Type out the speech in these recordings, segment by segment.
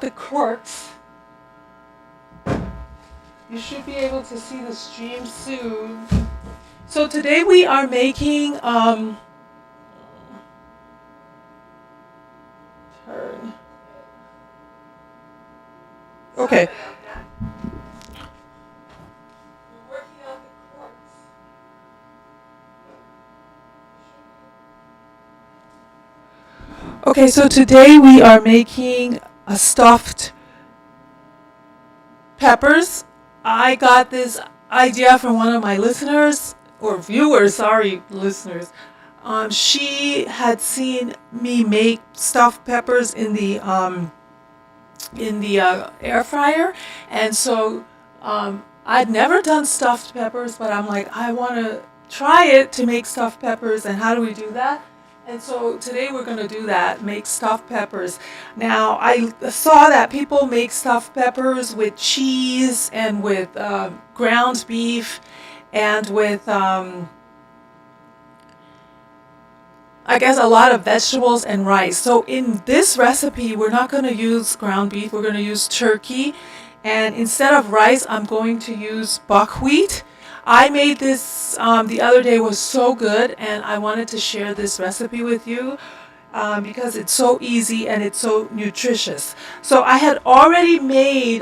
the corks. You should be able to see the stream soon. So today we are making turn. Okay. We're working on the corks. Okay, so today we are making a stuffed peppers. I got this idea from one of my listeners or viewers, sorry, listeners. She had seen me make stuffed peppers in the air fryer, and so I'd never done stuffed peppers, but I'm like, I want to try it to make stuffed peppers, and how do we do that? And so today we're going to do that, make stuffed peppers. Now, I saw that people make stuffed peppers with cheese and with ground beef and with, I guess, a lot of vegetables and rice. So in this recipe, we're not going to use ground beef, we're going to use turkey. And instead of rice, I'm going to use buckwheat. I made this the other day, was so good, and I wanted to share this recipe with you because it's so easy and it's so nutritious. So I had already made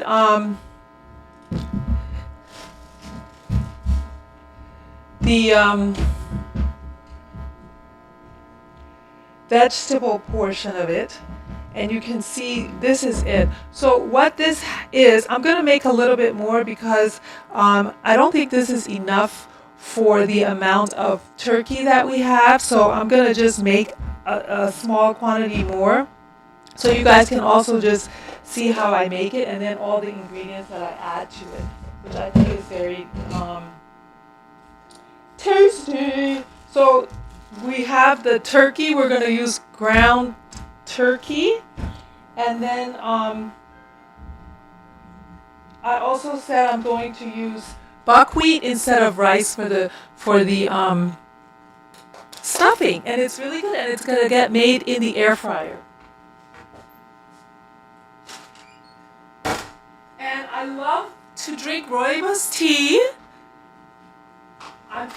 the vegetable portion of it, and you can see this is it. So what this is, I'm going to make a little bit more because I don't think this is enough for the amount of turkey that we have, so I'm going to just make a small quantity more so you guys can also just see how I make it, and then all the ingredients that I add to it, which I think is very tasty. So we have the turkey. We're going to use ground turkey, and then I also said I'm going to use buckwheat instead of rice for the stuffing, and it's really good, and it's going to get made in the air fryer. And I love to drink rooibos tea. I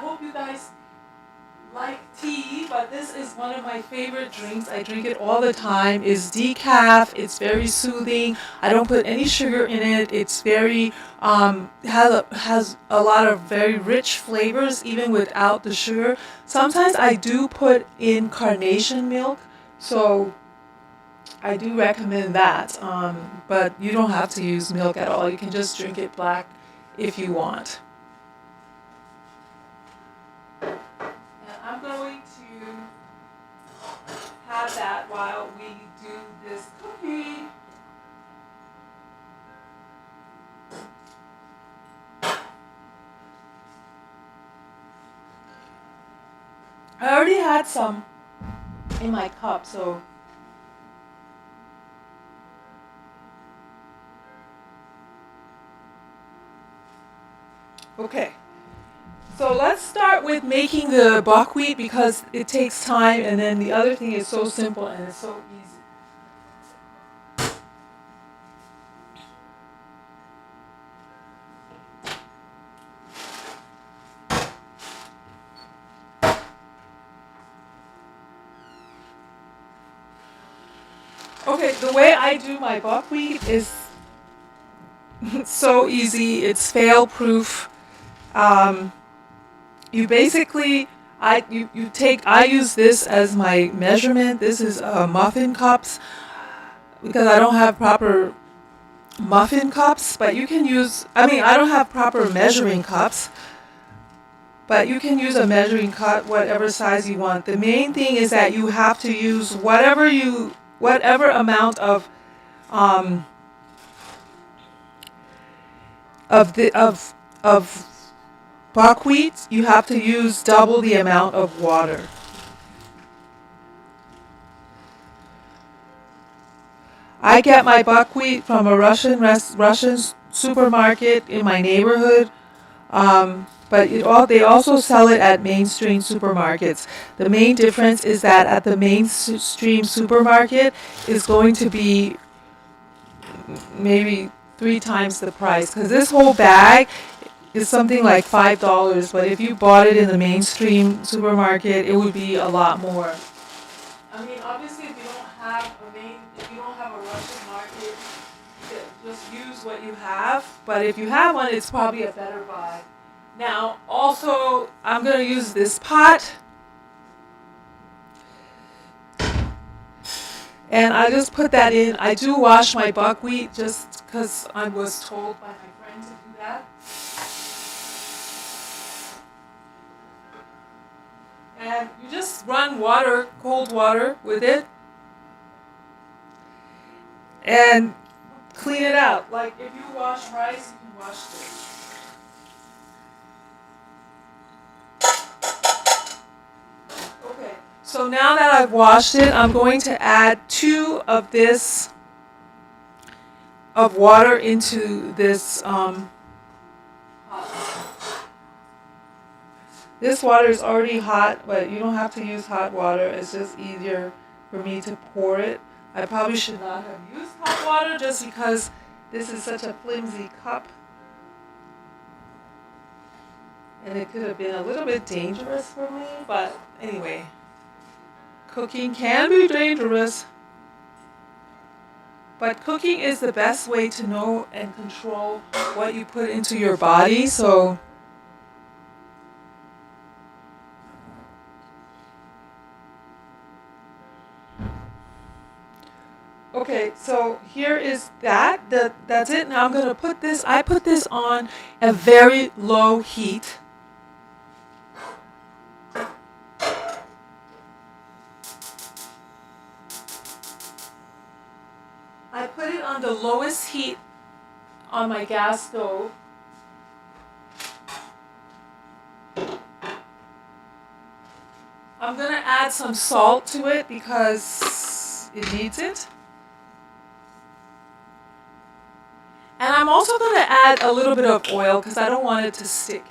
hope you guys like tea, but this is one of my favorite drinks. I drink it all the time. It's decaf. It's very soothing. I don't put any sugar in it. It's very has a lot of very rich flavors even without the sugar. Sometimes I do put in carnation milk, so I do recommend that. But you don't have to use milk at all. You can just drink it black if you want. I'm going to have that while we do this cookie. I already had some in my cup, so okay. So let's start with making the buckwheat because it takes time, and then the other thing is so simple and it's so easy. Okay, the way I do my buckwheat is so easy. It's fail proof. You basically, I use this as my measurement. This is muffin cups because I don't have proper muffin cups, but you can use, I don't have proper measuring cups, but you can use a measuring cup, whatever size you want. The main thing is that you have to use whatever amount um, of buckwheat, you have to use double the amount of water. I get my buckwheat from a Russian supermarket in my neighborhood, but they also sell it at mainstream supermarkets. The main difference is that at the mainstream supermarket is going to be maybe 3 times the price, because this whole bag is something like $5, but if you bought it in the mainstream supermarket, it would be a lot more. I mean, obviously, if you don't have a Russian market, just use what you have. But if you have one, it's probably a better buy. Now, also, I'm gonna use this pot, and I just put that in. I do wash my buckwheat just because I was told by my friend to do that. And you just run water, cold water with it, and clean it out. Like if you wash rice, you can wash this. Okay, so now that I've washed it, I'm going to add 2 of this of water into this pot. This water is already hot, but you don't have to use hot water. It's just easier for me to pour it. I probably should not have used hot water just because this is such a flimsy cup. And it could have been a little bit dangerous for me, but anyway, cooking can be dangerous. But cooking is the best way to know and control what you put into your body, so okay, so here is that's it. Now I'm going to put this, I put this on a very low heat. I put it on the lowest heat on my gas stove. I'm going to add some salt to it because it needs it. And I'm also going to add a little bit of oil because I don't want it to stick.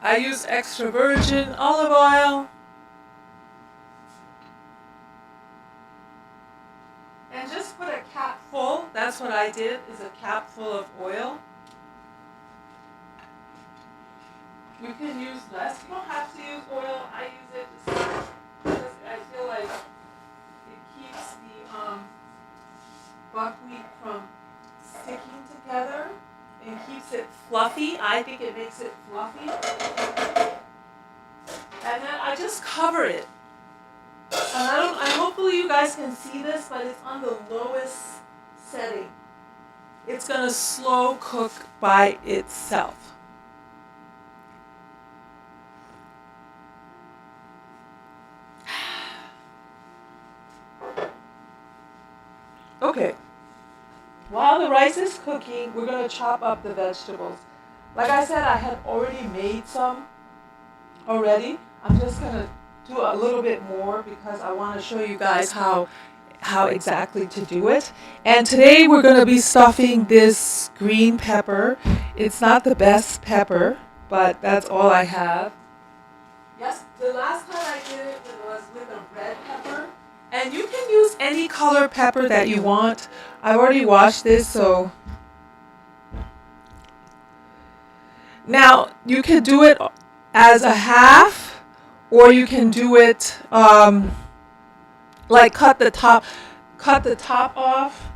I use extra virgin olive oil. And just put a cap full. That's what I did, is a cap full of oil. You can use less. You don't have to use oil. I use it just because I feel like it keeps the buckwheat from sticking together and keeps it fluffy. I think it makes it fluffy. And then I just cover it. And hopefully you guys can see this, but it's on the lowest setting. It's gonna slow cook by itself. Okay, while the rice is cooking, we're going to chop up the vegetables. Like I said, I had already made some already. I'm just going to do a little bit more because I want to show you guys how exactly to do it. And today we're going to be stuffing this green pepper. It's not the best pepper, but that's all I have. Yes, the last time I did it was with a red pepper. And you can use any color pepper that you want. I've already washed this, so. Now, you can do it as a half, or you can do it like cut the top off,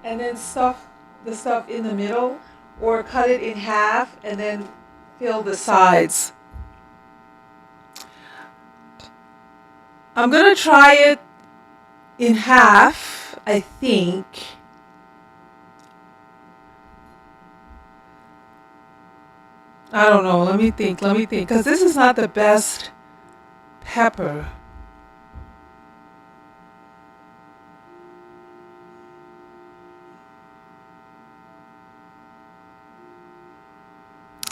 and then stuff the stuff in the middle, or cut it in half and then fill the sides. I'm going to try it in half, I think. I don't know, let me think, because this is not the best pepper.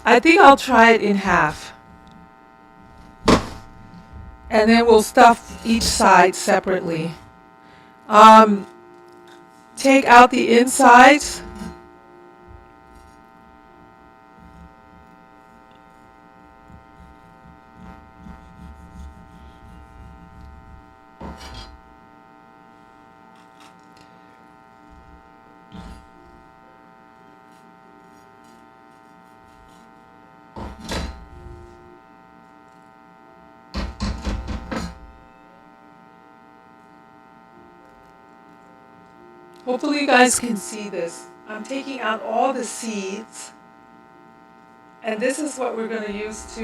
I think I'll try it in half. And then we'll stuff each side separately. Take out the insides. Hopefully you guys can see this. I'm taking out all the seeds. And this is what we're going to use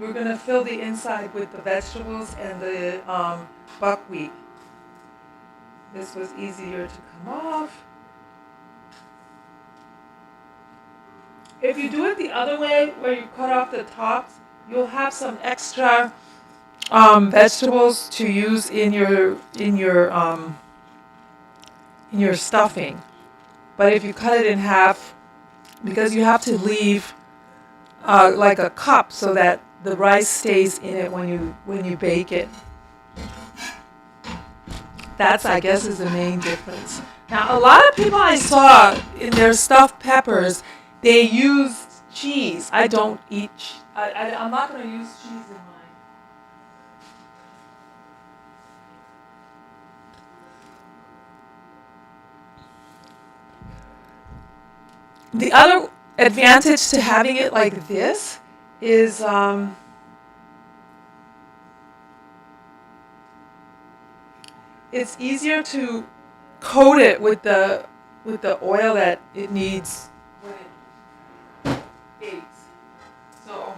we're going to fill the inside with the vegetables and the buckwheat. This was easier to come off. If you do it the other way, where you cut off the tops, you'll have some extra vegetables to use in your stuffing. But if you cut it in half, because you have to leave like a cup so that the rice stays in it when you bake it. That's, I guess, is the main difference. Now, a lot of people I saw in their stuffed peppers, they use cheese. I don't eat. I'm not going to use cheese in mine. The other advantage to having it like this is it's easier to coat it with the oil that it needs when it bakes. So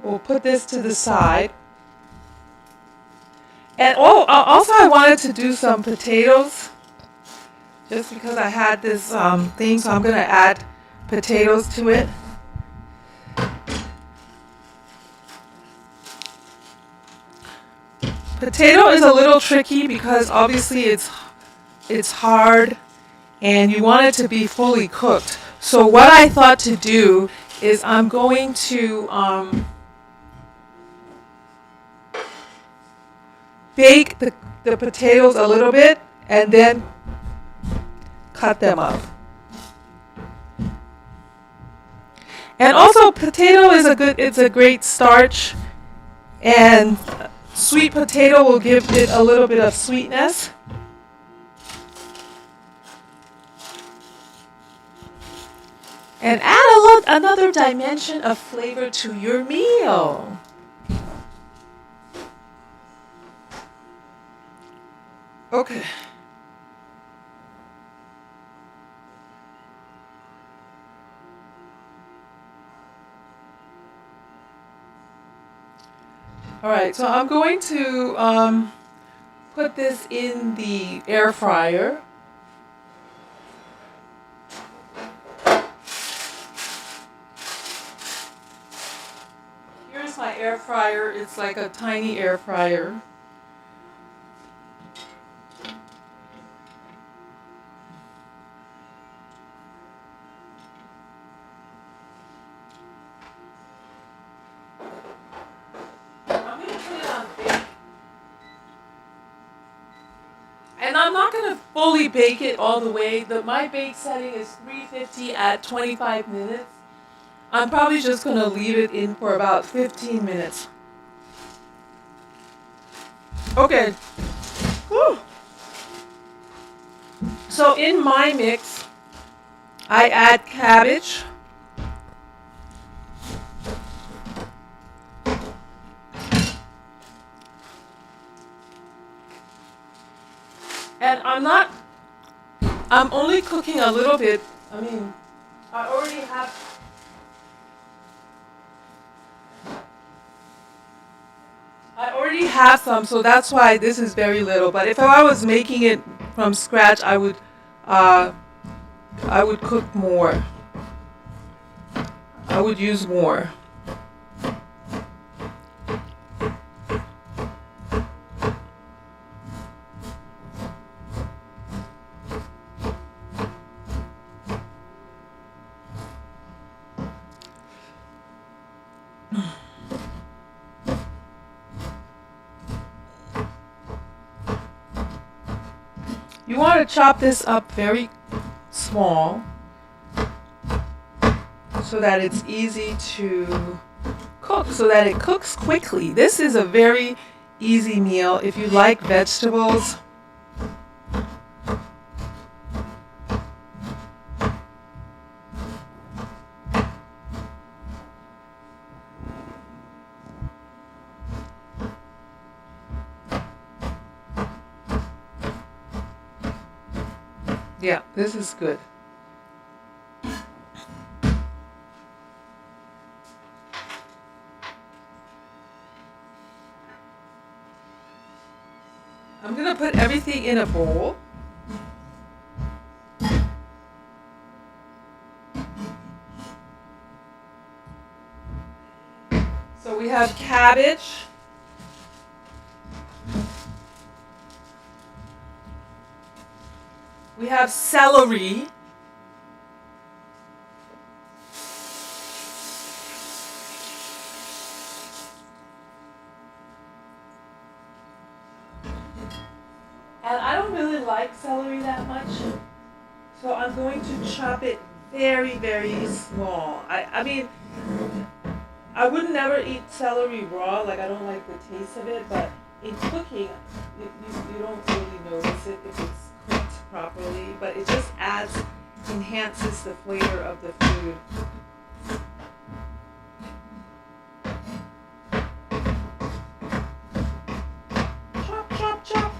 we'll put this to the side. And also I wanted to do some potatoes, just because I had this thing, so I'm going to add potatoes to it. Potato is a little tricky because obviously it's hard and you want it to be fully cooked. So what I thought to do is I'm going to bake the potatoes a little bit and then cut them up. And also potato is it's a great starch, and sweet potato will give it a little bit of sweetness. And add another dimension of flavor to your meal. Okay. All right, so I'm going to put this in the air fryer. Here's my air fryer. It's like a tiny air fryer. And I'm not going to fully bake it all the way. My bake setting is 350 at 25 minutes. I'm probably just going to leave it in for about 15 minutes. Okay. Whew. So in my mix, I add cabbage. And I'm only cooking a little bit. I mean, I already have some, so that's why this is very little. But if I was making it from scratch, I would cook more. I would use more. You want to chop this up very small so that it's easy to cook, so that it cooks quickly. This is a very easy meal if you like vegetables. Yeah, this is good. I'm going to put everything in a bowl. So we have cabbage. We have celery. And I don't really like celery that much, so I'm going to chop it very, very small. I mean, I would never eat celery raw, like I don't like the taste of it, but in cooking, you don't really notice it if it's cooked properly, but it just enhances the flavor of the food. Chop, chop, chop.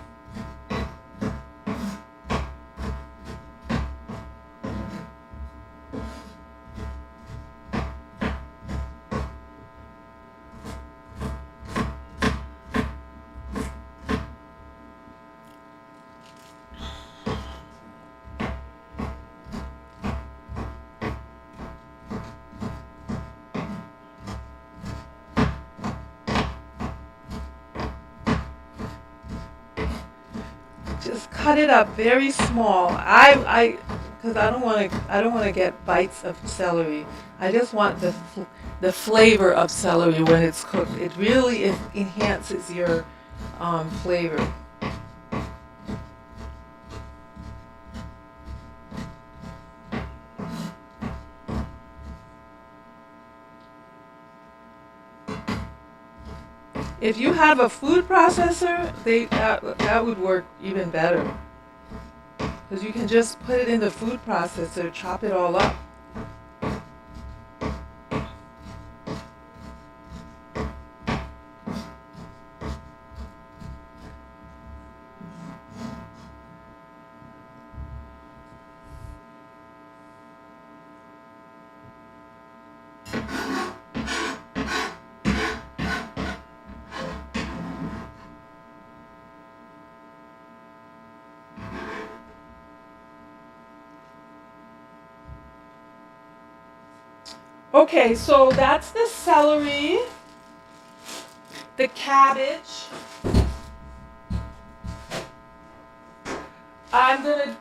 Just cut it up very small. Because I don't want to get bites of celery. I just want the flavor of celery when it's cooked. It really enhances your flavor. If you have a food processor, that would work even better. Because you can just put it in the food processor, chop it all up. Okay, so that's the celery, the cabbage. I'm going to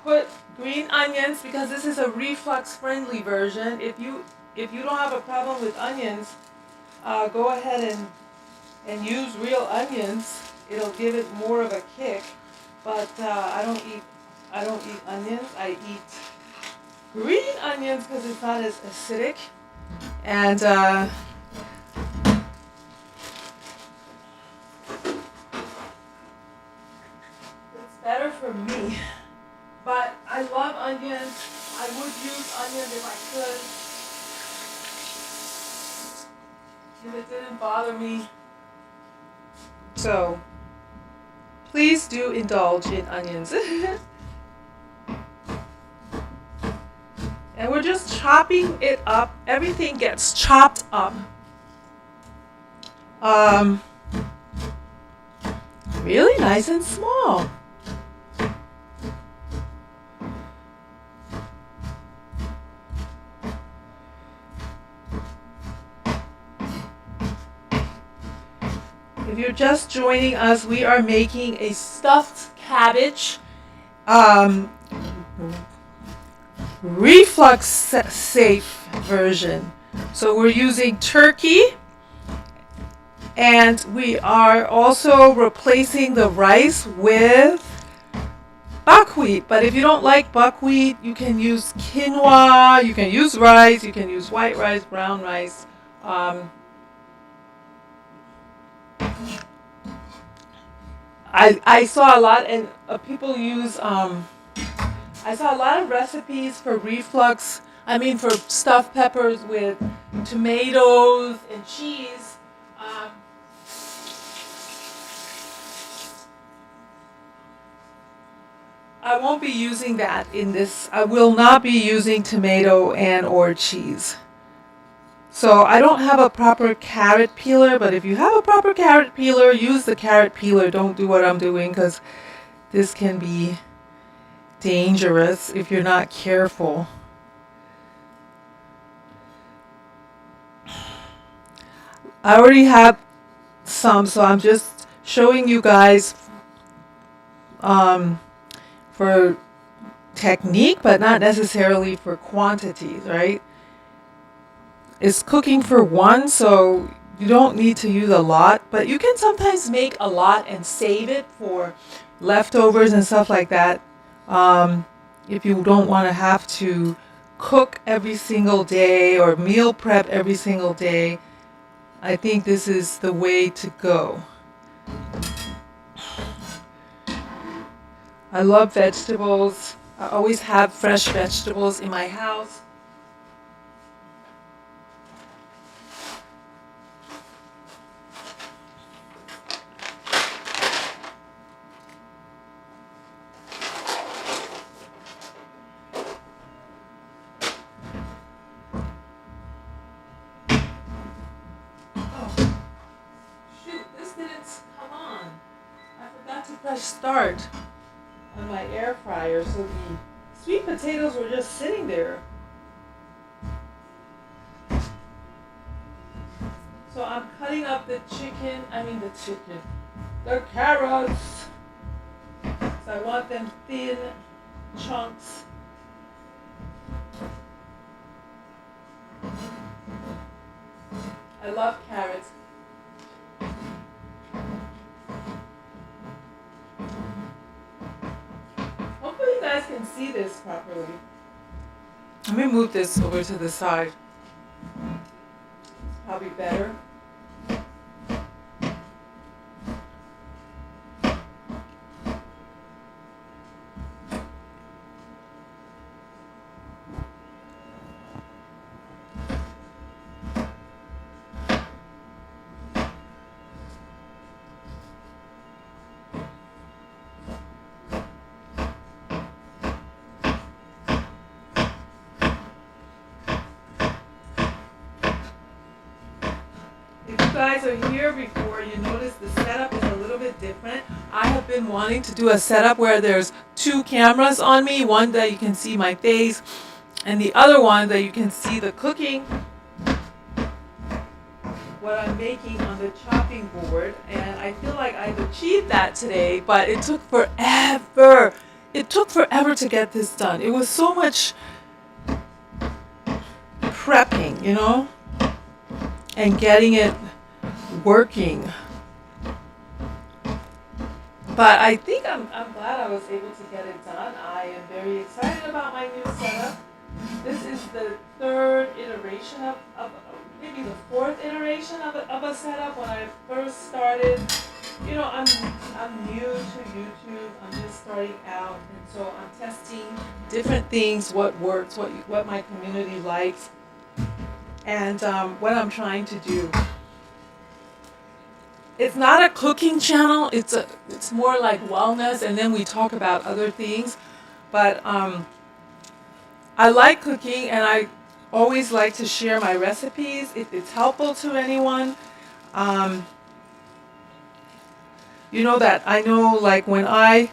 put green onions because this is a reflux friendly version. If you don't have a problem with onions, go ahead and use real onions. It'll give it more of a kick. But I don't eat onions. I eat green onions because it's not as acidic. And it's better for me. But I love onions. I would use onions if I could. If it didn't bother me. So please do indulge in onions. And we're just chopping it up. Everything gets chopped up. Really nice and small. If you're just joining us, we are making a stuffed cabbage. Reflux safe version. So we're using turkey, and we are also replacing the rice with buckwheat. But if you don't like buckwheat, you can use quinoa, you can use rice, you can use white rice, brown rice. I saw a lot, and people use I saw a lot of recipes for reflux. I mean, for stuffed peppers with tomatoes and cheese. I won't be using that in this. I will not be using tomato and or cheese. So I don't have a proper carrot peeler, but if you have a proper carrot peeler, use the carrot peeler. Don't do what I'm doing because this can be dangerous if you're not careful. I already have some, so I'm just showing you guys for technique, but not necessarily for quantities, right? It's cooking for one, so you don't need to use a lot, but you can sometimes make a lot and save it for leftovers and stuff like that. If you don't want to have to cook every single day or meal prep every single day, I think this is the way to go. I love vegetables. I always have fresh vegetables in my house. Press start on my air fryer, so the sweet potatoes were just sitting there. So I'm cutting up the carrots. So I want them thin chunks. I love carrots. You guys can see this properly. Let me move this over to the side. It's probably better. Guys are here before, you notice the setup is a little bit different. I have been wanting to do a setup where there's two cameras on me, one that you can see my face and the other one that you can see the cooking, what I'm making on the chopping board, and I feel like I've achieved that today, but it took forever. It took forever to get this done. It was so much prepping, you know, and getting it working. But I think I'm glad I was able to get it done. I am very excited about my new setup. This is the third iteration of maybe the fourth iteration of a setup. When I first started, you know, I'm new to YouTube. I'm just starting out, and so I'm testing different things, what works, what my community likes, and what I'm trying to do. It's not a cooking channel. It's more like wellness, and then we talk about other things. But I like cooking, and I always like to share my recipes if it's helpful to anyone. You know that I know, like when I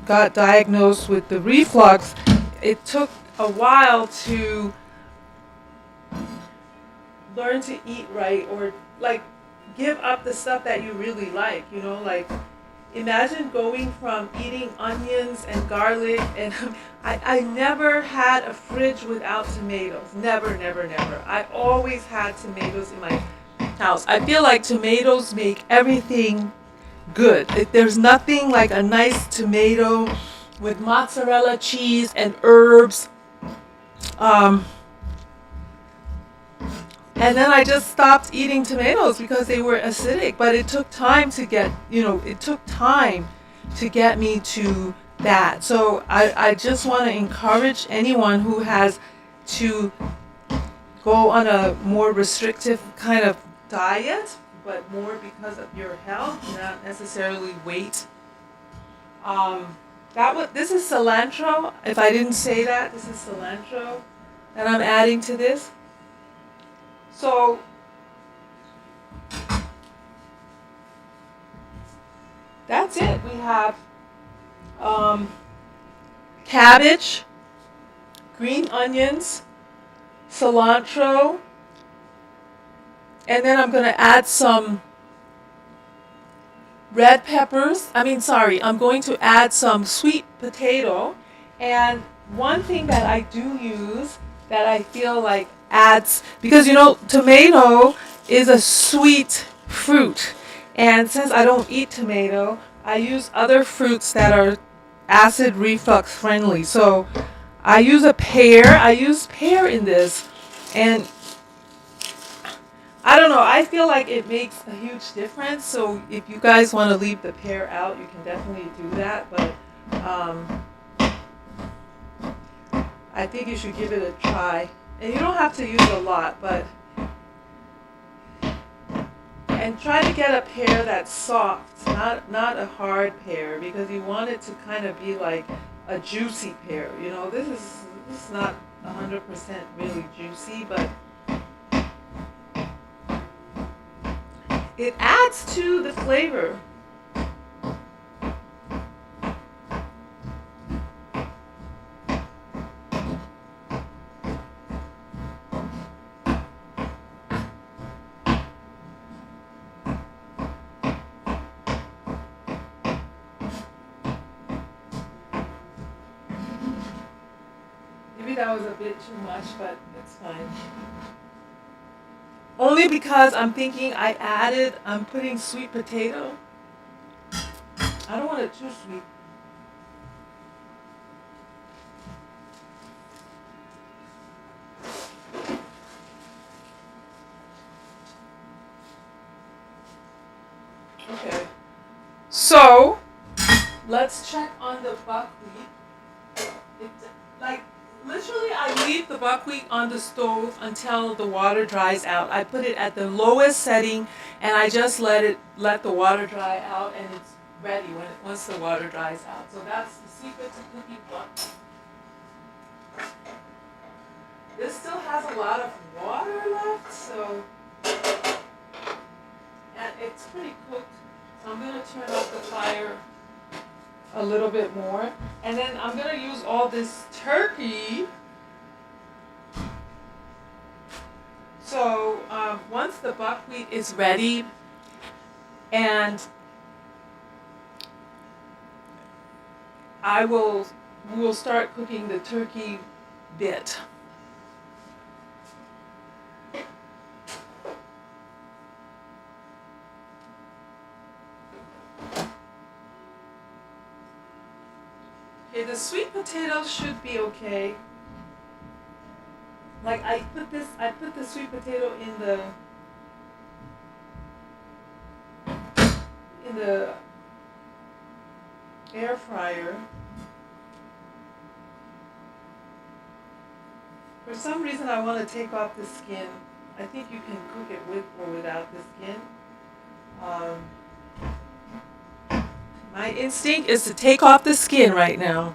got diagnosed with the reflux, it took a while to learn to eat right, or like give up the stuff that you really like, you know, like imagine going from eating onions and garlic, and I never had a fridge without tomatoes. Never, never, never. I always had tomatoes in my house. I feel like tomatoes make everything good. There's nothing like a nice tomato with mozzarella cheese and herbs. And then I just stopped eating tomatoes because they were acidic. But it took time to get, it took time to get me to that. So I just want to encourage anyone who has to go on a more restrictive kind of diet, but more because of your health, not necessarily weight. This is cilantro. If I didn't say that, this is cilantro that I'm adding to this. So that's it. We have cabbage, green onions, cilantro, and then I'm going to add some red peppers. I'm going to add some sweet potato. And one thing that I do use that I feel like adds, because tomato is a sweet fruit. And since I don't eat tomato, I use other fruits that are acid reflux friendly. So I use a pear. I use pear in this. And I don't know. I feel like it makes a huge difference. So if you guys want to leave the pear out, you can definitely do that. But I think you should give it a try. And you don't have to use a lot, and try to get a pear that's soft, not a hard pear, because you want it to kind of be like a juicy pear. This is not 100% really juicy, but it adds to the flavor. Maybe that was a bit too much, but it's fine. Only because I'm thinking I'm putting sweet potato. I don't want it too sweet. Okay. So, let's check on the buckwheat. Literally, I leave the buckwheat on the stove until the water dries out. I put it at the lowest setting, and I just let the water dry out, and it's ready once the water dries out. So that's the secret to cooking buckwheat. This still has a lot of water left, and it's pretty cooked. So I'm gonna turn off the fire a little bit more, and then I'm gonna use all this turkey. So once the buckwheat is ready, and we will start cooking the turkey bit. Okay, the sweet potatoes should be okay. Like I put the sweet potato in the air fryer. For some reason I want to take off the skin. I think you can cook it with or without the skin. My instinct is to take off the skin right now.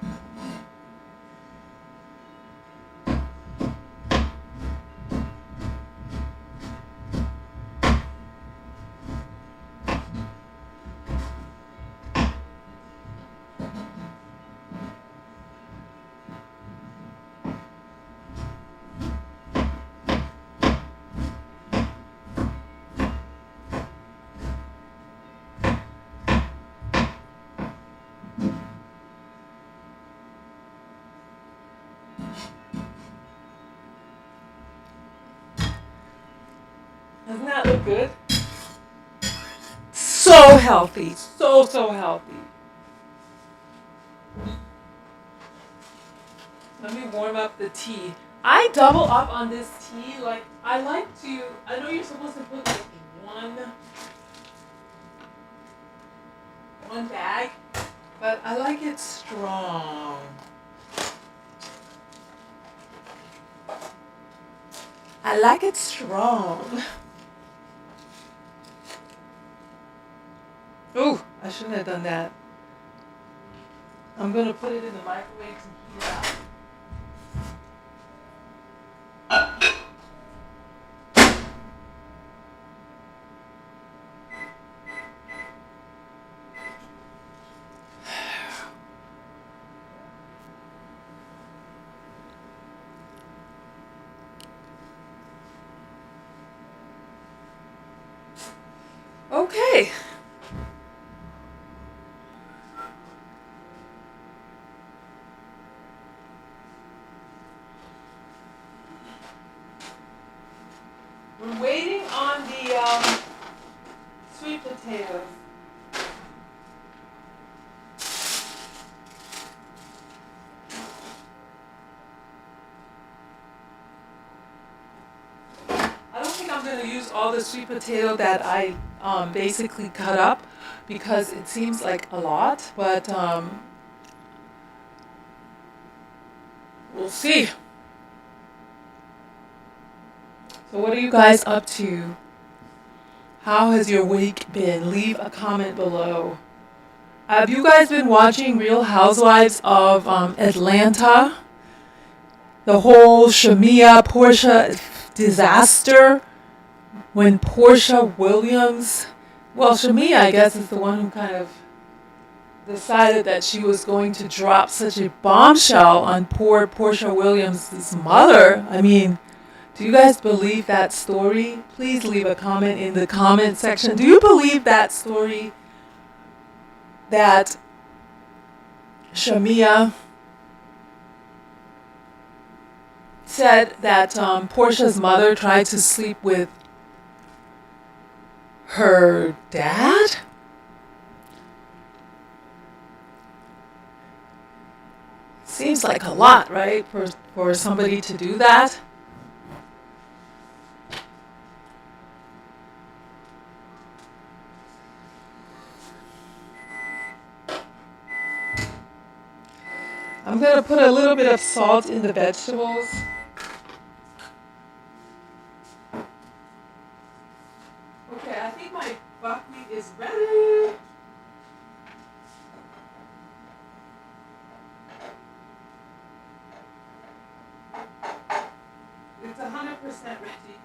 Doesn't that look good? So healthy. So healthy. Let me warm up the tea. I double up on this tea. I know you're supposed to put like one bag, but I like it strong. I like it strong. Ooh, I shouldn't have done that. I'm gonna put it in the microwave to heat up. Okay. We're waiting on the sweet potatoes. I don't think I'm going to use all the sweet potato that I basically cut up because it seems like a lot, but we'll see. So what are you guys up to? How has your week been? Leave a comment below. Have you guys been watching Real Housewives of Atlanta? The whole Shamia Portia disaster when Portia Williams, well, Shamia, I guess, is the one who kind of decided that she was going to drop such a bombshell on poor Portia Williams' mother. I mean, do you guys believe that story? Please leave a comment in the comment section. Do you believe that story that Shamia said that Portia's mother tried to sleep with her dad? Seems like a lot, right, for somebody to do that? I'm going to put a little bit of salt in the vegetables. Okay, I think my buckwheat is ready. It's 100% ready.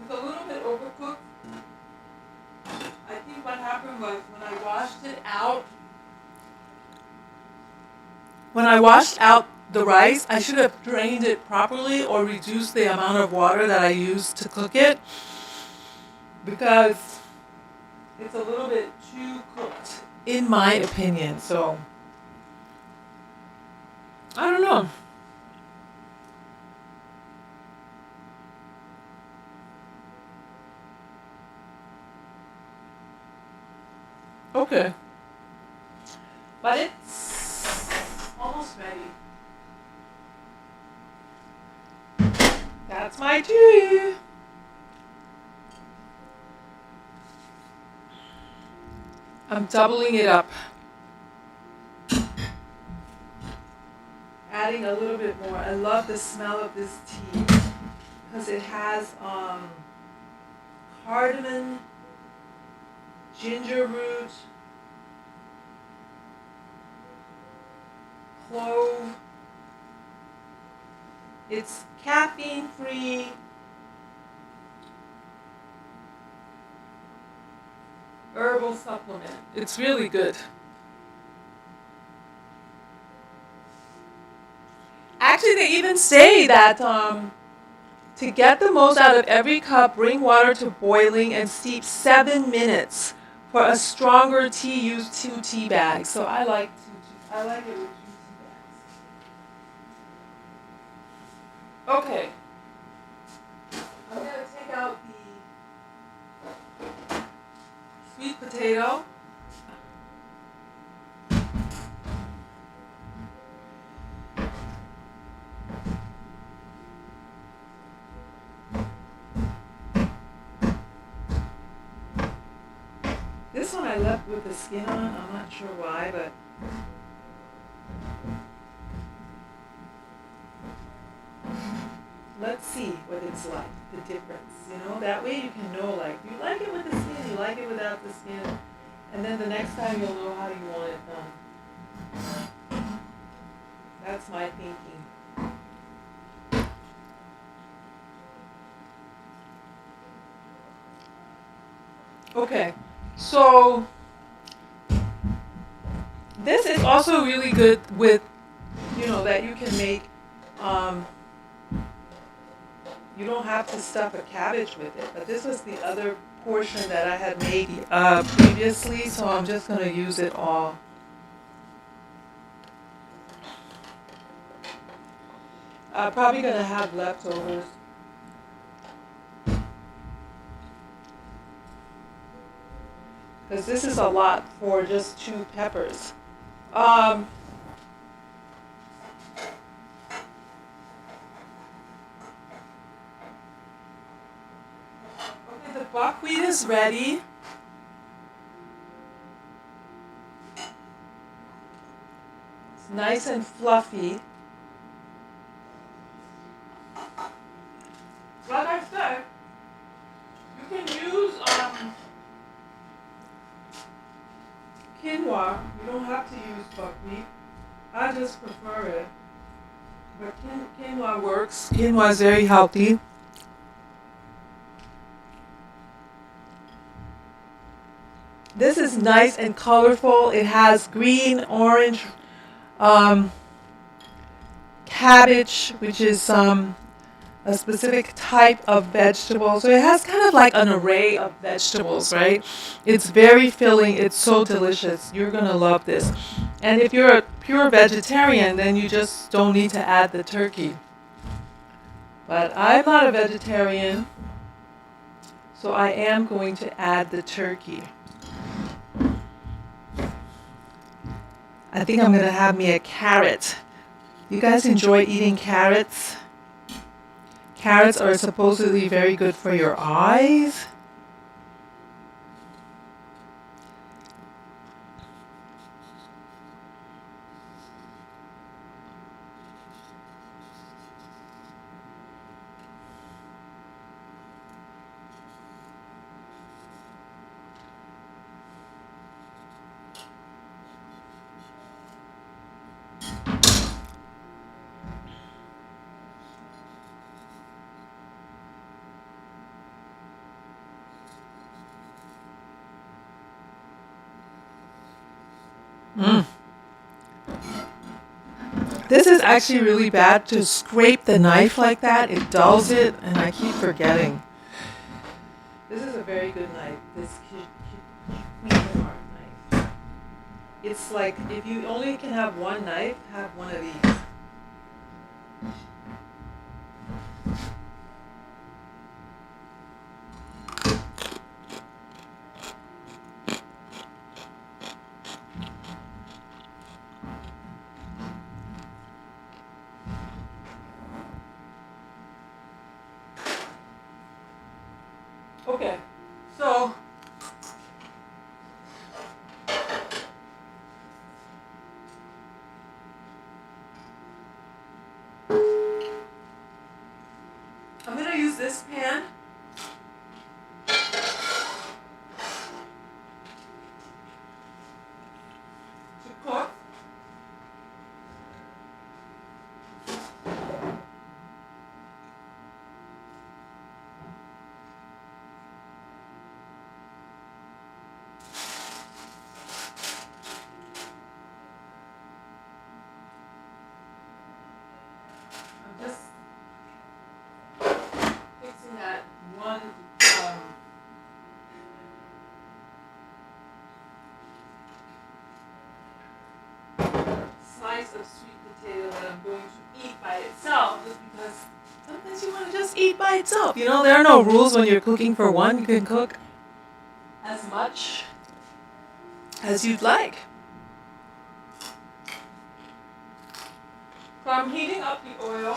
It's a little bit overcooked. I think what happened was when I washed it out, the rice, I should have drained it properly or reduced the amount of water that I used to cook it because it's a little bit too cooked, in my opinion. So, I don't know. Okay. But it's almost ready. That's my tea. I'm doubling it up. Adding a little bit more. I love the smell of this tea because it has cardamom, ginger root, clove. It's caffeine free. Herbal supplement. It's really good. Actually, they even say that to get the most out of every cup, bring water to boiling and steep 7 minutes. For a stronger tea, use 2 tea bags. So I like I like it with 2 tea bags. Okay. I'm gonna take out the sweet potato. This one I left with the skin on. I'm not sure why, but let's see what it's like. the difference, you know? That way you can know, like, you like it with the skin, you like it without the skin. And then the next time you'll know how you want it done. That's my thinking. Okay, so this is also really good with, you know, that you can make, you don't have to stuff a cabbage with it, but this was the other portion that I had made previously, so I'm just going to use it all. I'm probably going to have leftovers. Because this is a lot for just 2 peppers. Okay, the buckwheat is ready. It's nice and fluffy. Like I said, you can use quinoa. You don't have to use buckwheat. I just prefer it. But quinoa works. Quinoa is very healthy. This is nice and colorful. It has green, orange, cabbage, which is a specific type of vegetable. So it has kind of like an array of vegetables, right? It's very filling. It's so delicious. You're going to love this. And if you're a pure vegetarian, then you just don't need to add the turkey. But I'm not a vegetarian, so I am going to add the turkey. I think I'm going to have me a carrot. You guys enjoy eating carrots? Carrots are supposedly very good for your eyes. This is actually really bad to scrape the knife like that. It dulls it, and I keep forgetting. This is a very good knife. This Cuisinart knife. It's like if you only can have one knife, have one of these. Okay, so I'm going to use this pan to cook. I'm just fixing that one slice of sweet potato that I'm going to eat by itself, just because sometimes you want to just eat by itself. You know, there are no rules when you're cooking for one. You can cook as much as you'd like. So I'm heating up the oil.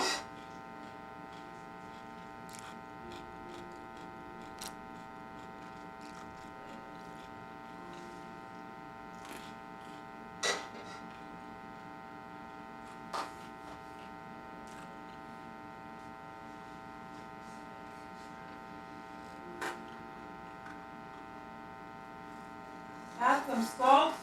some salt.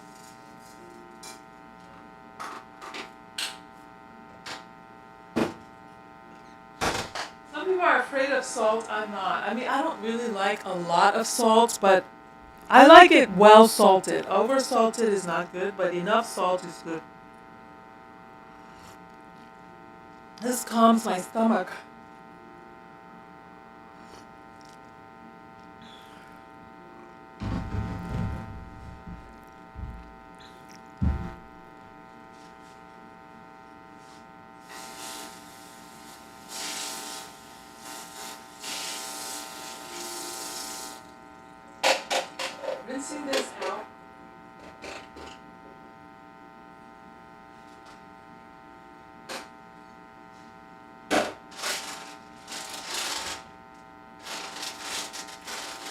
Some people are afraid of salt. I'm not. I mean, I don't really like a lot of salt, but I like it well salted. Over salted is not good, but enough salt is good. This calms my stomach. Rinsing this out.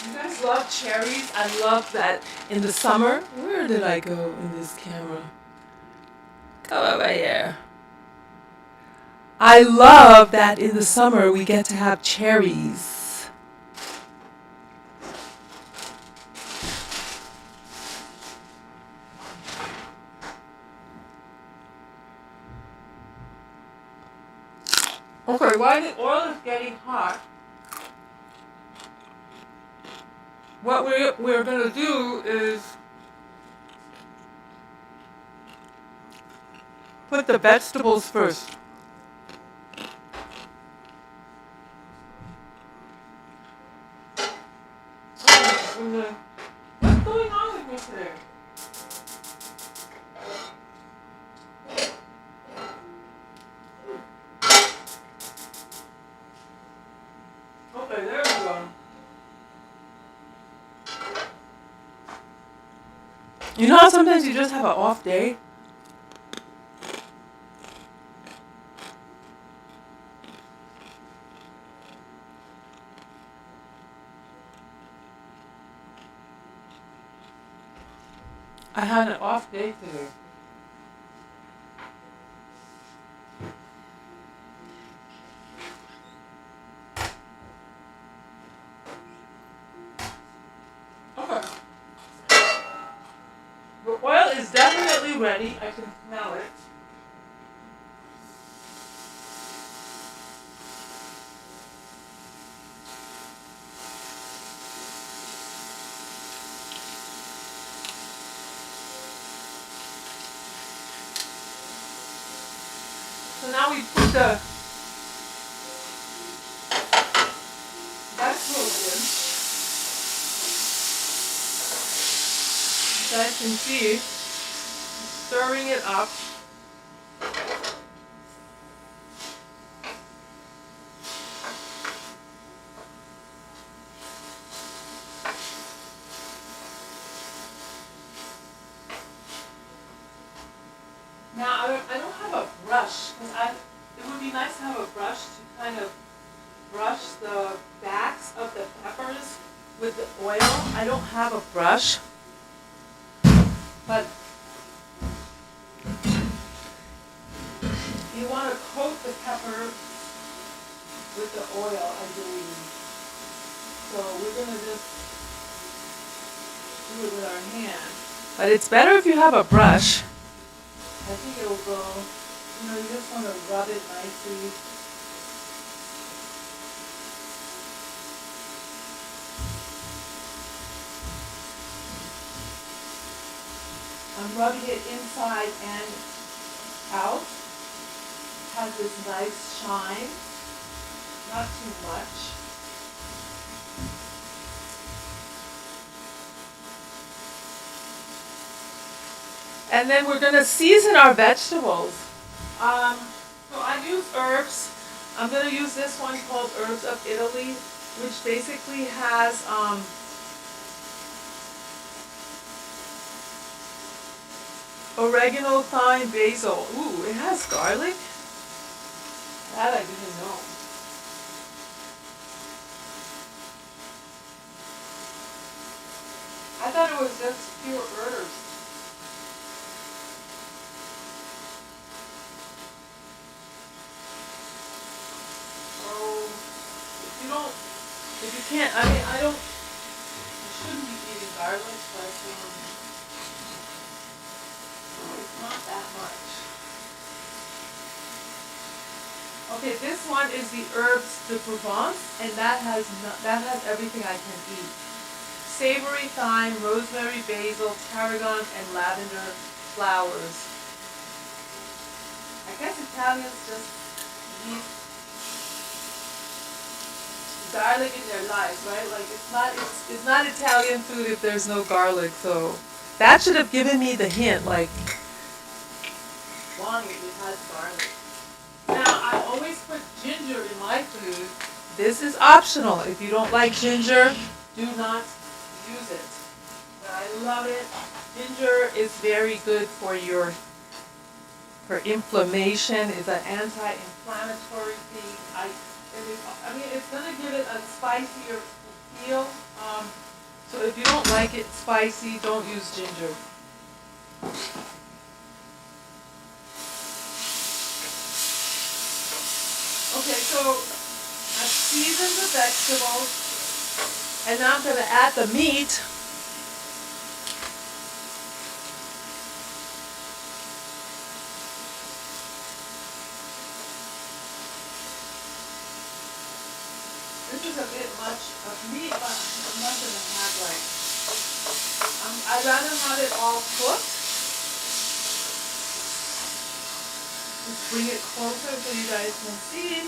You guys love cherries? I love that in the summer. Where did I go in this camera? Come over here. I love that in the summer we get to have cherries. Okay, while the oil is getting hot, what we're going to do is put the vegetables first. What's going on with me today? Okay, there we go. You know how sometimes you just have an off day? I had an off day today. Okay. The oil is definitely ready. I can smell it. So now we put the vegetables in. As you guys can see, stirring it up. Now I don't have a brush because it would be nice to have a brush to kind of brush the backs of the peppers with the oil. I don't have a brush, but you want to coat the pepper with the oil, I believe. So we're going to just do it with our hand. But it's better if you have a brush. I think it'll go, you just want to rub it nicely. I'm rubbing it inside and out. It has this nice shine, not too much. And then we're going to season our vegetables. So I use herbs. I'm going to use this one called Herbs of Italy, which basically has oregano, thyme, basil. Ooh, it has garlic? That I didn't know. I thought it was just pure herbs. If you can't, I mean, I shouldn't be eating garlic, but Okay, this one is the herbs de Provence, and that has everything I can eat. Savory thyme, rosemary, basil, tarragon, and lavender flowers. I guess Italians just need garlic in their lives, right? Like it's not Italian food if there's no garlic. So that should have given me the hint. Like, why it has garlic. Now I always put ginger in my food. This is optional. If you don't like ginger, do not use it. But I love it. Ginger is very good for inflammation. It's an anti-inflammatory thing. It's gonna give it a spicier feel. So if you don't like it spicy, don't use ginger. Okay, so I've seasoned the vegetables, and now I'm gonna add the meat. This is a bit much of meat, but I'm not gonna have I'd rather have it all cooked. Just bring it closer so you guys can see.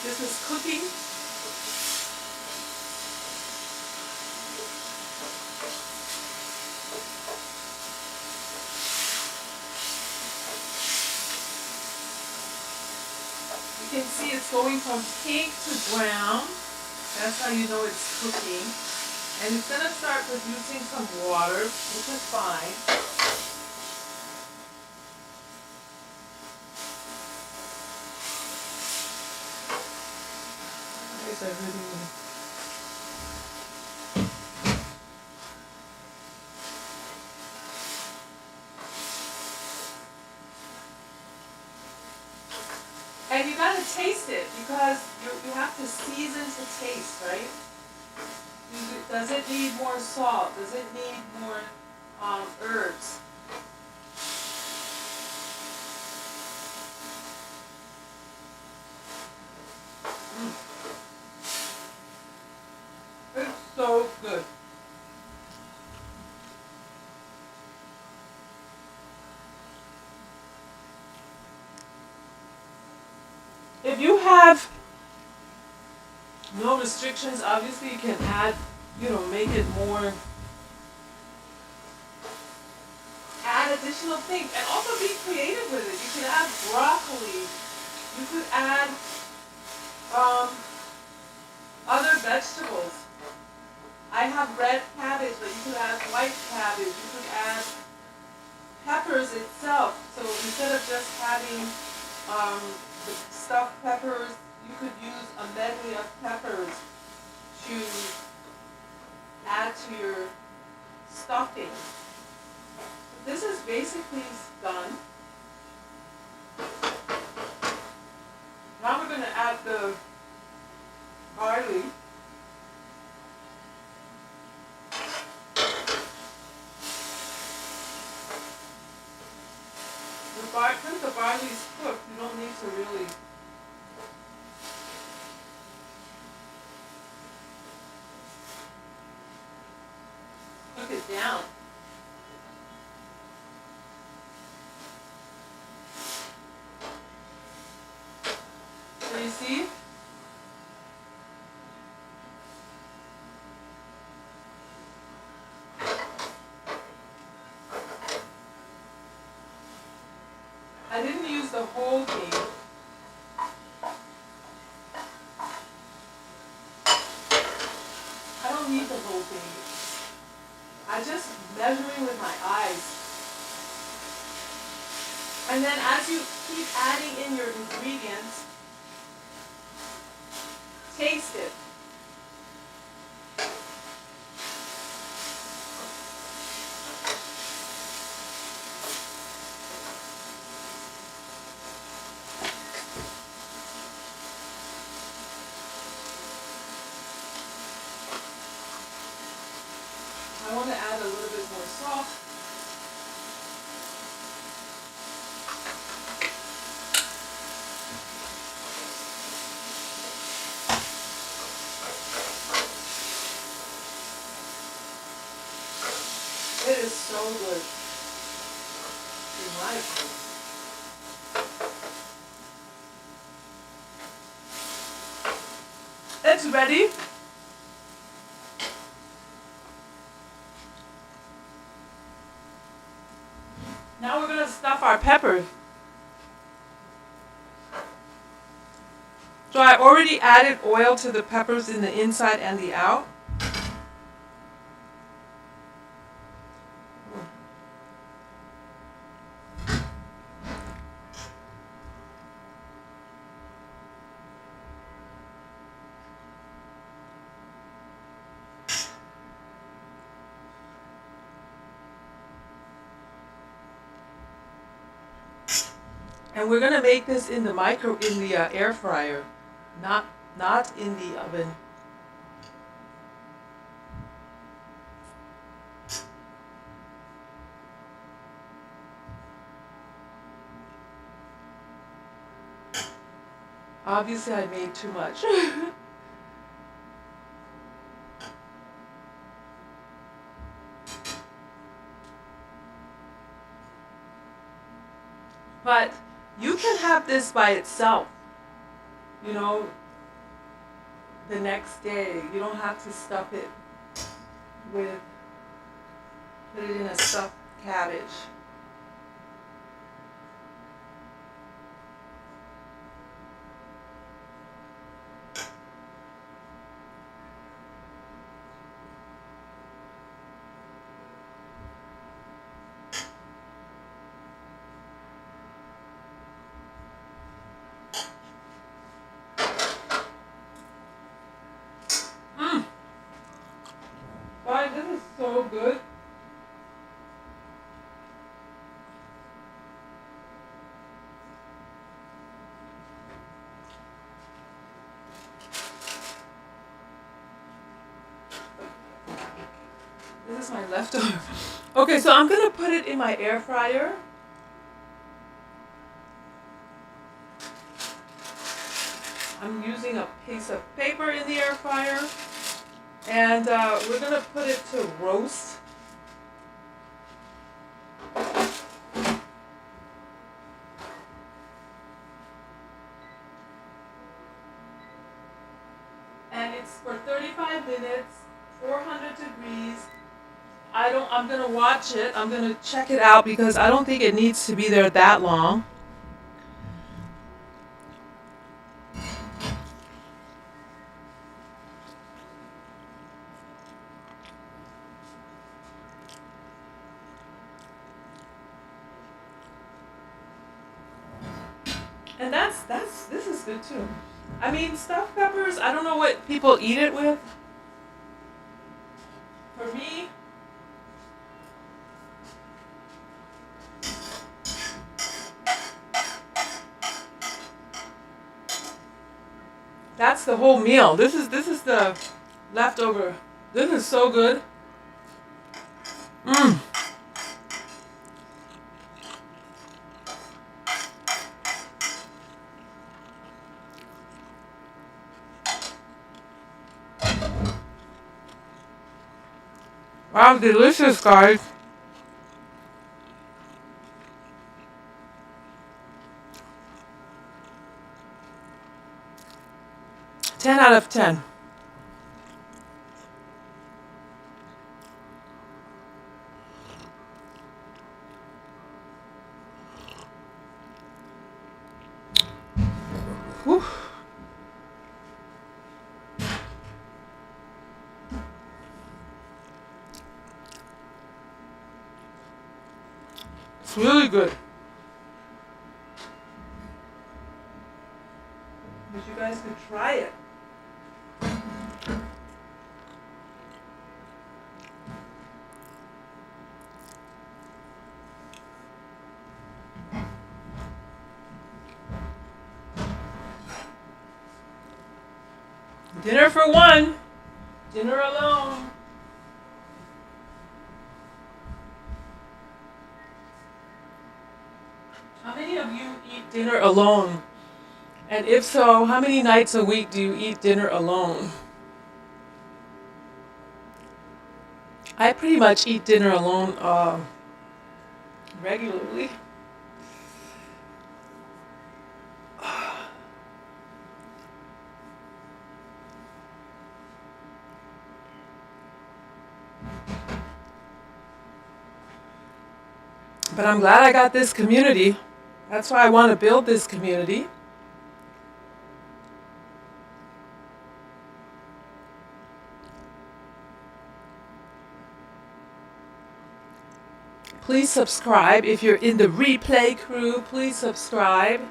This is cooking. You can see it's going from pink to brown. That's how you know it's cooking. And it's going to start producing some water, which is fine. I guess I really And you gotta taste it because you have to season to taste, right? Does it need more salt? Does it need more herbs? It's so good. If you have no restrictions, obviously you can add, make it more, add additional things, and also be creative with it. You can add broccoli, you could add other vegetables. I have red cabbage, but you could add white cabbage, you could add peppers itself. So instead of just having the stuffed peppers, you could use a medley of peppers to add to your stuffing. This is basically done. Now we're going to add the barley. Since the barley is cooked, you don't need to really cook it down. So you see? I didn't use the whole thing. I don't don't need the whole thing. I just measuring with my eyes. And then as you keep adding in your ingredients, taste it. I want to add a little bit more salt. It is so good, in my opinion. It's ready. Now we're going to stuff our peppers. So I already added oil to the peppers in the inside and the out. And we're gonna make this in the air fryer, not in the oven. Obviously, I made too much. But you can have this by itself, you know, the next day. You don't have to stuff it with, put it in a stuffed cabbage. Wow, this is so good. This is my leftover. Okay, so I'm gonna put it in my air fryer. I'm using a piece of paper in the air fryer. And we're going to put it to roast. And it's for 35 minutes, 400 degrees. I'm going to watch it. I'm going to check it out because I don't think it needs to be there that long. And this is good too. I mean, stuffed peppers, I don't know what people eat it with. For me, that's the whole meal. This is the leftover. This is so good. Mmm. Wow, delicious, guys. Ten out of 10. Whew. It's really good. But you guys could try it. Dinner for one. Dinner alone. How many of you eat dinner alone? And if so, how many nights a week do you eat dinner alone? I pretty much eat dinner alone regularly. But I'm glad I got this community. That's why I want to build this community. Please subscribe. If you're in the replay crew, please subscribe.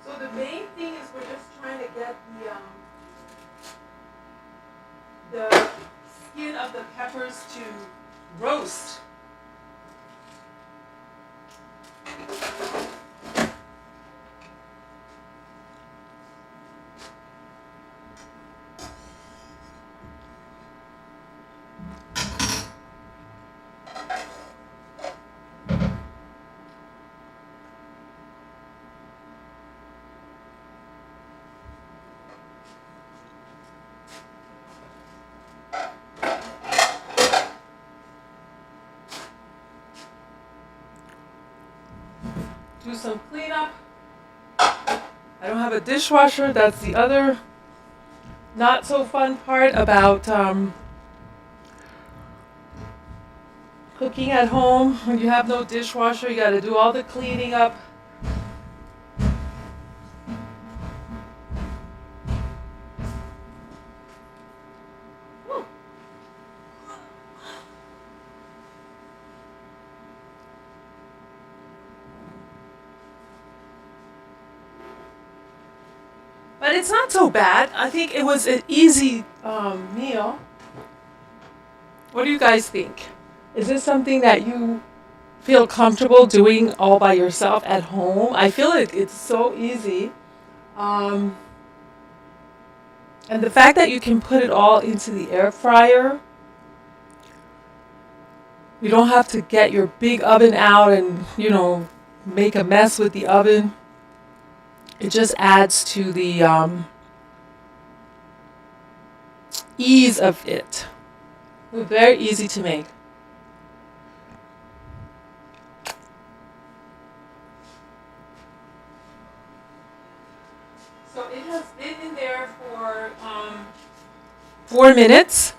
So the main thing is we're just trying to get the skin of the peppers to roast. Do some cleanup. I don't have a dishwasher. That's the other not so fun part about cooking at home. When you have no dishwasher, you got to do all the cleaning up. But it's not so bad. I think it was an easy meal. What do you guys think? Is this something that you feel comfortable doing all by yourself at home? I feel like it's so easy. And the fact that you can put it all into the air fryer, you don't have to get your big oven out and, make a mess with the oven. It just adds to the ease of it. It's very easy to make. So it has been in there for 4 minutes.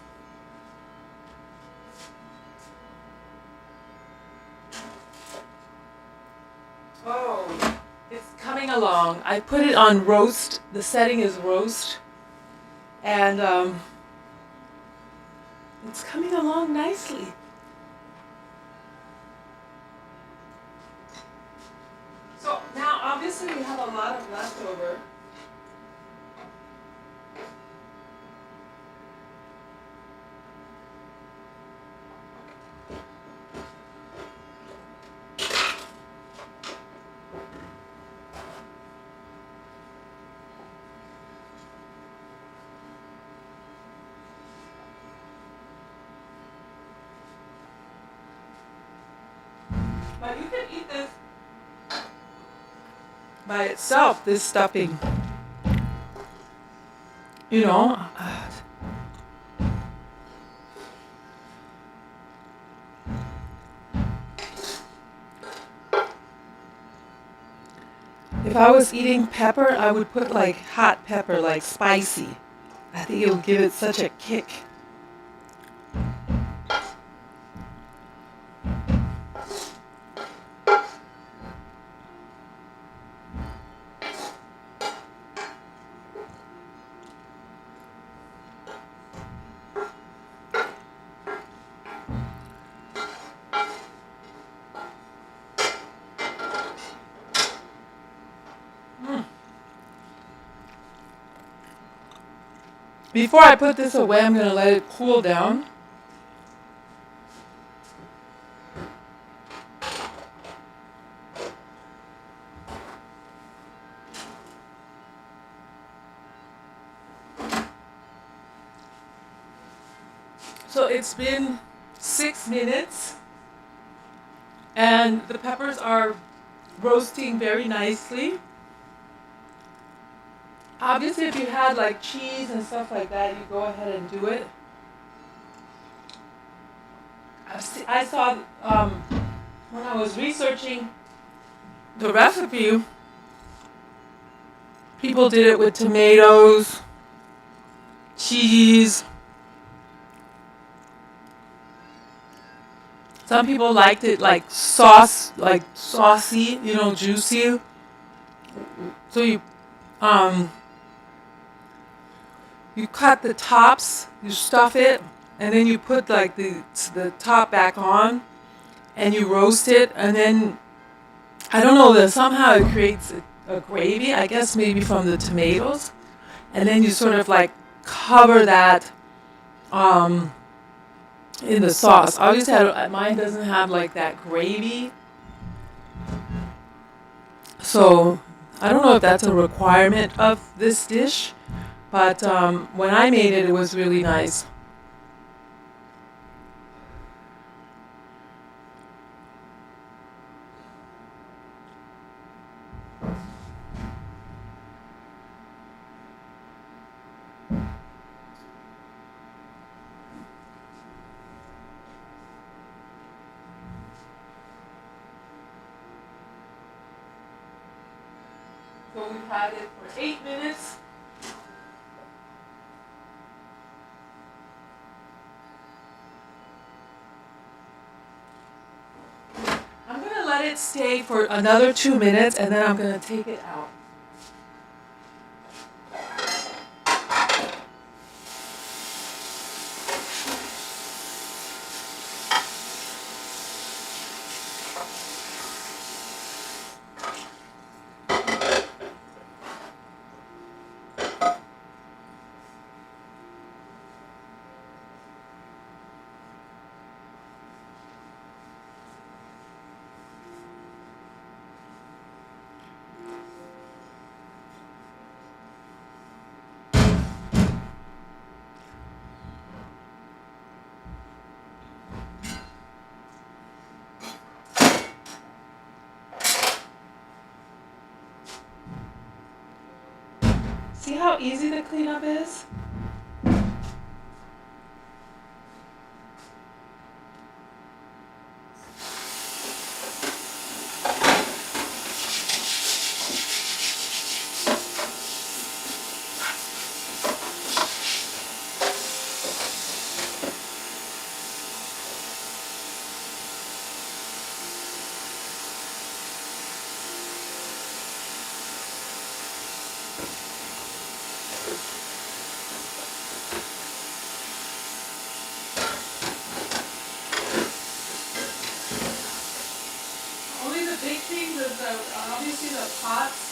Oh, it's coming along. I put it on roast. The setting is roast. And it's coming along nicely. So now obviously we have a lot of leftover. But you can eat this by itself, this stuffing. You know. If I was eating pepper, I would put like hot pepper, like spicy. I think it would give it such a kick. Before I put this away, I'm going to let it cool down. So it's been 6 minutes and the peppers are roasting very nicely. Obviously, if you had like cheese and stuff like that, you go ahead and do it. I saw when I was researching the recipe, people did it with tomatoes, cheese. Some people liked it like saucy, juicy. So um, you cut the tops, you stuff it, and then you put like the top back on, and you roast it, and then I don't know that somehow it creates a gravy. I guess maybe from the tomatoes, and then you sort of like cover that in the sauce. Obviously, mine doesn't have like that gravy, so I don't know if that's a requirement of this dish, but when I made it, it was really nice. So we've had it for 8 minutes. I'm going to let it stay for another 2 minutes and then I'm going to take it out. See how easy the cleanup is? Only the big things is obviously the pots.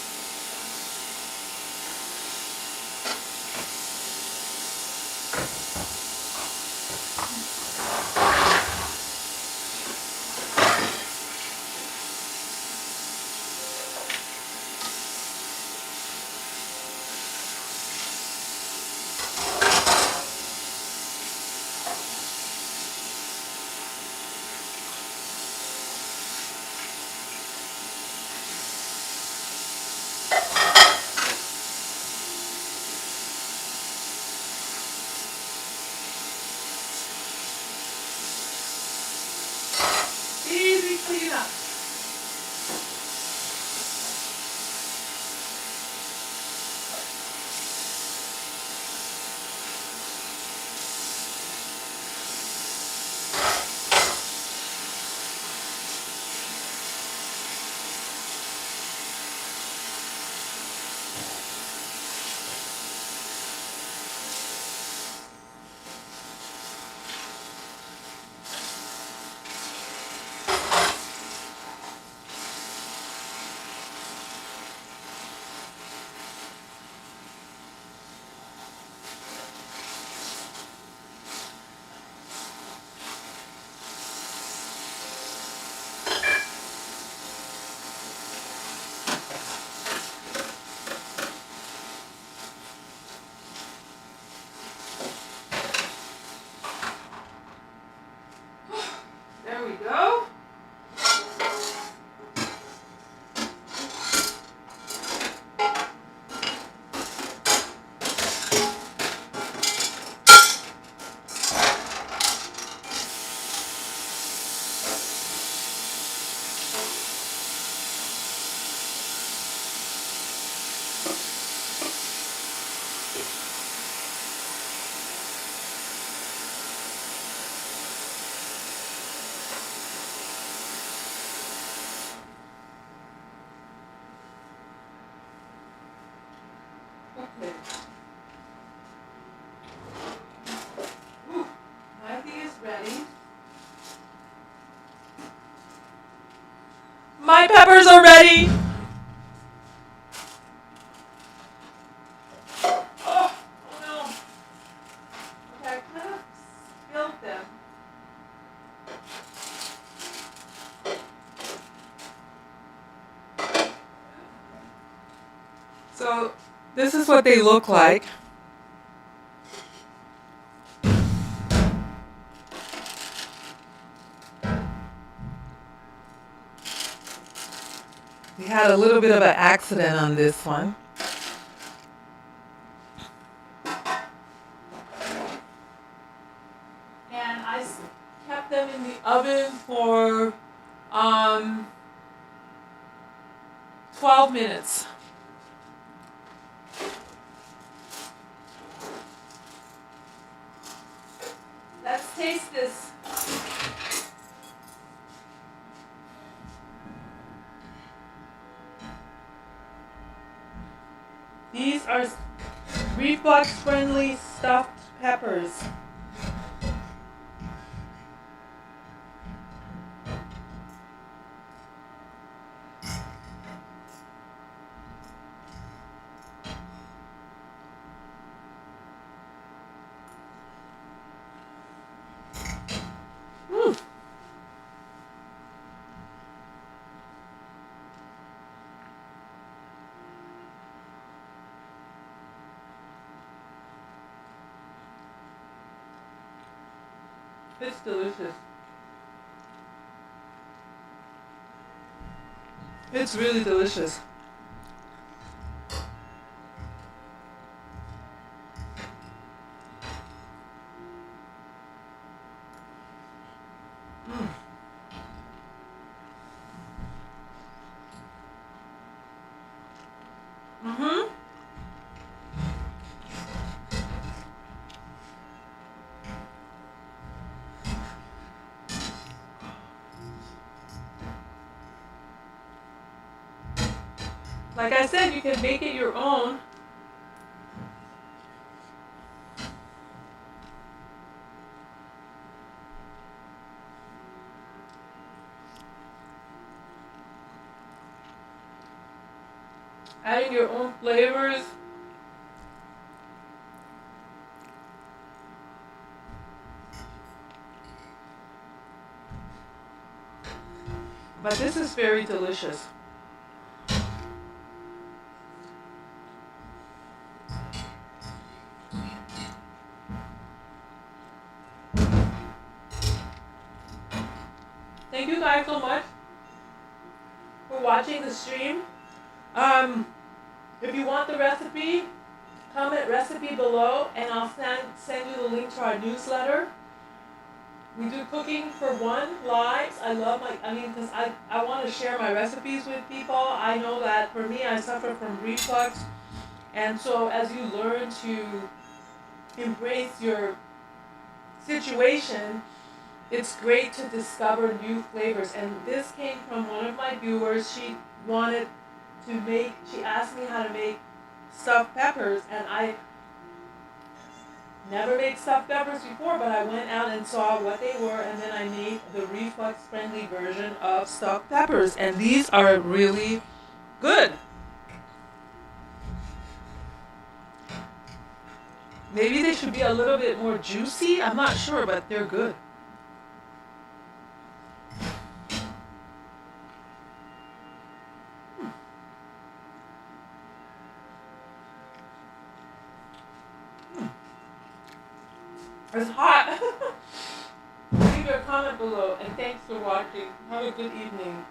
Easy cleanup. My peppers are ready. Oh no. Okay, I kind of spilled them. So this is what they look like. We had a little bit of an accident on this one. And I kept them in the oven for 12 minutes. Let's taste this. These are reflux-friendly stuffed peppers. Mm. It's delicious. It's really delicious. Mm. Mm-hmm. Like I said, you can make it your own. Adding your own flavors. But this is very delicious. Thank you guys so much for watching the stream. If you want the recipe, comment recipe below and I'll send you the link to our newsletter. We do cooking for one lives. I love because I want to share my recipes with people. I know that for me, I suffer from reflux. And so as you learn to embrace your situation, it's great to discover new flavors. And this came from one of my viewers. She asked me how to make stuffed peppers, and I never made stuffed peppers before, but I went out and saw what they were, and then I made the reflux-friendly version of stuffed peppers, and these are really good. Maybe they should be a little bit more juicy. I'm not sure, but they're good. It's hot. Leave your comment below, and thanks for watching. Have a good evening.